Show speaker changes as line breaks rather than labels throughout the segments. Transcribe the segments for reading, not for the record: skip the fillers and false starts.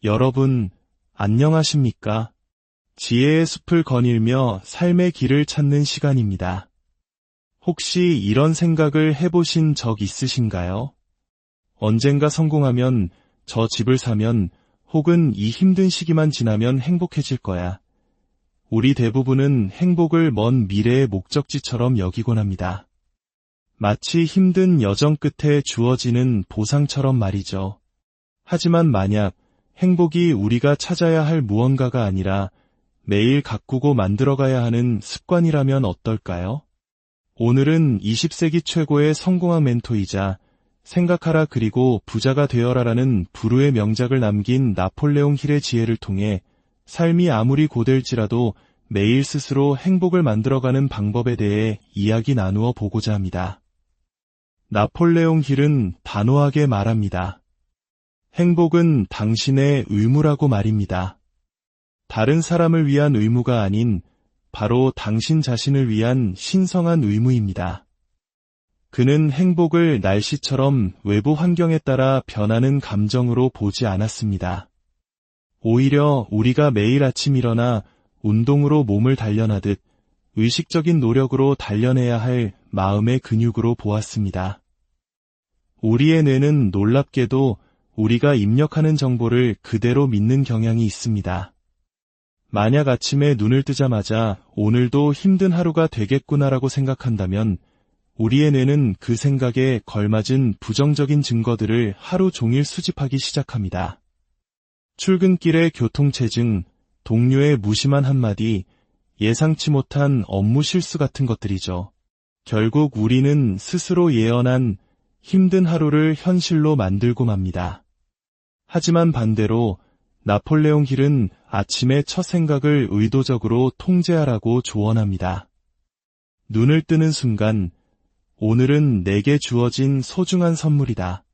여러분, 안녕하십니까? 지혜의 숲을 거닐며 삶의 길을 찾는 시간입니다. 혹시 이런 생각을 해보신 적 있으신가요? 언젠가 성공하면, 저 집을 사면, 혹은 이 힘든 시기만 지나면 행복해질 거야. 우리 대부분은 행복을 먼 미래의 목적지처럼 여기곤 합니다. 마치 힘든 여정 끝에 주어지는 보상처럼 말이죠. 하지만 만약 행복이 우리가 찾아야 할 무언가가 아니라 매일 가꾸고 만들어가야 하는 습관이라면 어떨까요? 오늘은 20세기 최고의 성공학 멘토이자 생각하라 그리고 부자가 되어라라는 불후의 명작을 남긴 나폴레옹 힐의 지혜를 통해 삶이 아무리 고될지라도 매일 스스로 행복을 만들어가는 방법에 대해 이야기 나누어 보고자 합니다. 나폴레옹 힐은 단호하게 말합니다. 행복은 당신의 의무라고 말입니다. 다른 사람을 위한 의무가 아닌 바로 당신 자신을 위한 신성한 의무입니다. 그는 행복을 날씨처럼 외부 환경에 따라 변하는 감정으로 보지 않았습니다. 오히려 우리가 매일 아침 일어나 운동으로 몸을 단련하듯 의식적인 노력으로 단련해야 할 마음의 근육으로 보았습니다. 우리의 뇌는 놀랍게도 우리가 입력하는 정보를 그대로 믿는 경향이 있습니다. 만약 아침에 눈을 뜨자마자 오늘도 힘든 하루가 되겠구나라고 생각한다면 우리의 뇌는 그 생각에 걸맞은 부정적인 증거들을 하루 종일 수집하기 시작합니다. 출근길의 교통체증, 동료의 무심한 한마디, 예상치 못한 업무 실수 같은 것들이죠. 결국 우리는 스스로 예언한 힘든 하루를 현실로 만들고 맙니다. 하지만 반대로 나폴레옹 힐은 아침의 첫 생각을 의도적으로 통제하라고 조언합니다. 눈을 뜨는 순간, 오늘은 내게 주어진 소중한 선물이다.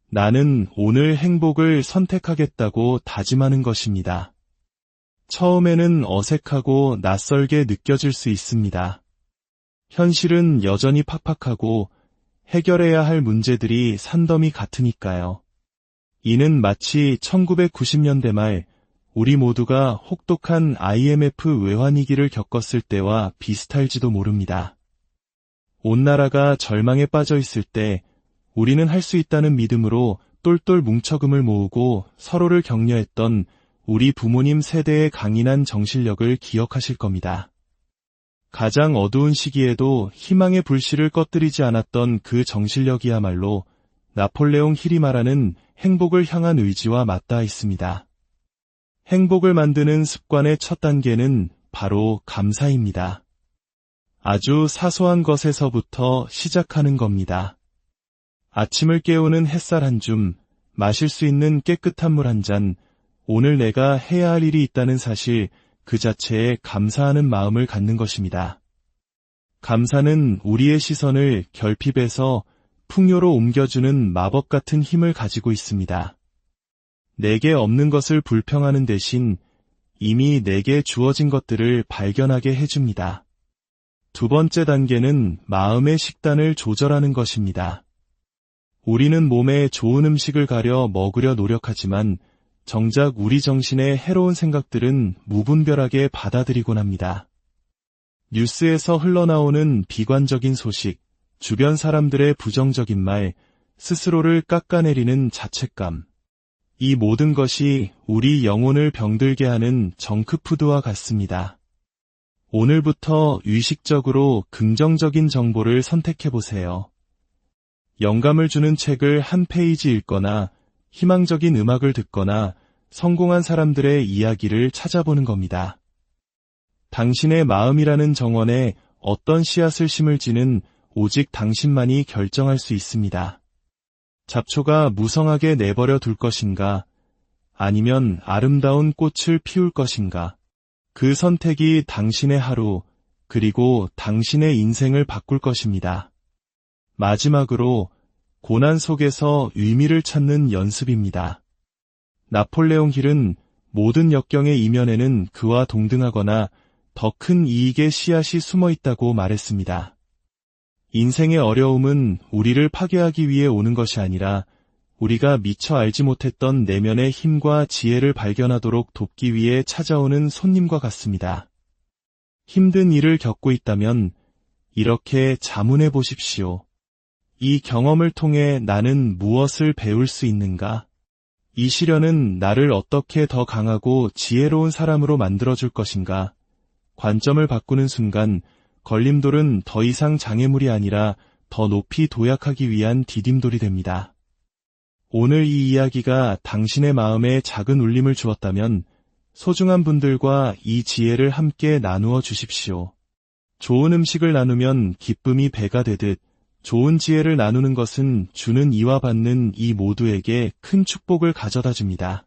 나는 오늘 행복을 선택하겠다고 다짐하는 것입니다. 처음에는 어색하고 낯설게 느껴질 수 있습니다. 현실은 여전히 팍팍하고 해결해야 할 문제들이 산더미 같으니까요. 이는 마치 1990년대 말 우리 모두가 혹독한 IMF 외환위기를 겪었을 때와 비슷할지도 모릅니다. 온 나라가 절망에 빠져 있을 때 우리는 할 수 있다는 믿음으로 똘똘 뭉쳐금을 모으고 서로를 격려했던 우리 부모님 세대의 강인한 정신력을 기억하실 겁니다. 가장 어두운 시기에도 희망의 불씨를 꺼뜨리지 않았던 그 정신력이야말로 나폴레옹 힐이 말하는 행복을 향한 의지와 맞닿아 있습니다. 행복을 만드는 습관의 첫 단계는 바로 감사입니다. 아주 사소한 것에서부터 시작하는 겁니다. 아침을 깨우는 햇살 한 줌, 마실 수 있는 깨끗한 물 한 잔, 오늘 내가 해야 할 일이 있다는 사실 그 자체에 감사하는 마음을 갖는 것입니다. 감사는 우리의 시선을 결핍에서 풍요로 옮겨주는 마법 같은 힘을 가지고 있습니다. 내게 없는 것을 불평하는 대신 이미 내게 주어진 것들을 발견하게 해줍니다. 두 번째 단계는 마음의 식단을 조절하는 것입니다. 우리는 몸에 좋은 음식을 가려 먹으려 노력하지만 정작 우리 정신의 해로운 생각들은 무분별하게 받아들이곤 합니다. 뉴스에서 흘러나오는 비관적인 소식, 주변 사람들의 부정적인 말, 스스로를 깎아내리는 자책감. 이 모든 것이 우리 영혼을 병들게 하는 정크푸드와 같습니다. 오늘부터 의식적으로 긍정적인 정보를 선택해보세요. 영감을 주는 책을 한 페이지 읽거나 희망적인 음악을 듣거나 성공한 사람들의 이야기를 찾아보는 겁니다. 당신의 마음이라는 정원에 어떤 씨앗을 심을지는 오직 당신만이 결정할 수 있습니다. 잡초가 무성하게 내버려 둘 것인가, 아니면 아름다운 꽃을 피울 것인가. 그 선택이 당신의 하루, 그리고 당신의 인생을 바꿀 것입니다. 마지막으로 고난 속에서 의미를 찾는 연습입니다. 나폴레옹 힐은 모든 역경의 이면에는 그와 동등하거나 더 큰 이익의 씨앗이 숨어 있다고 말했습니다. 인생의 어려움은 우리를 파괴하기 위해 오는 것이 아니라 우리가 미처 알지 못했던 내면의 힘과 지혜를 발견하도록 돕기 위해 찾아오는 손님과 같습니다. 힘든 일을 겪고 있다면 이렇게 자문해 보십시오. 이 경험을 통해 나는 무엇을 배울 수 있는가? 이 시련은 나를 어떻게 더 강하고 지혜로운 사람으로 만들어줄 것인가? 관점을 바꾸는 순간 걸림돌은 더 이상 장애물이 아니라 더 높이 도약하기 위한 디딤돌이 됩니다. 오늘 이 이야기가 당신의 마음에 작은 울림을 주었다면 소중한 분들과 이 지혜를 함께 나누어 주십시오. 좋은 음식을 나누면 기쁨이 배가 되듯 좋은 지혜를 나누는 것은 주는 이와 받는 이 모두에게 큰 축복을 가져다 줍니다.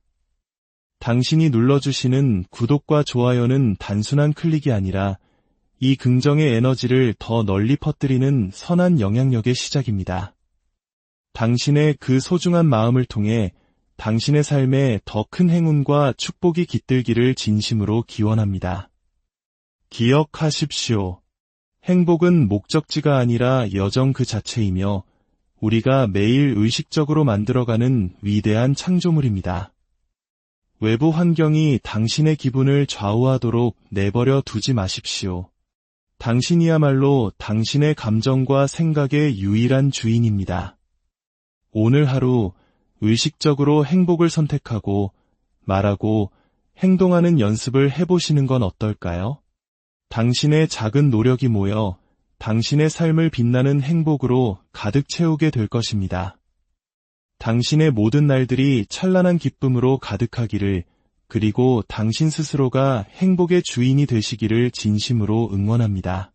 당신이 눌러주시는 구독과 좋아요는 단순한 클릭이 아니라 이 긍정의 에너지를 더 널리 퍼뜨리는 선한 영향력의 시작입니다. 당신의 그 소중한 마음을 통해 당신의 삶에 더 큰 행운과 축복이 깃들기를 진심으로 기원합니다. 기억하십시오. 행복은 목적지가 아니라 여정 그 자체이며 우리가 매일 의식적으로 만들어가는 위대한 창조물입니다. 외부 환경이 당신의 기분을 좌우하도록 내버려 두지 마십시오. 당신이야말로 당신의 감정과 생각의 유일한 주인입니다. 오늘 하루 의식적으로 행복을 선택하고 말하고 행동하는 연습을 해보시는 건 어떨까요? 당신의 작은 노력이 모여 당신의 삶을 빛나는 행복으로 가득 채우게 될 것입니다. 당신의 모든 날들이 찬란한 기쁨으로 가득하기를, 그리고 당신 스스로가 행복의 주인이 되시기를 진심으로 응원합니다.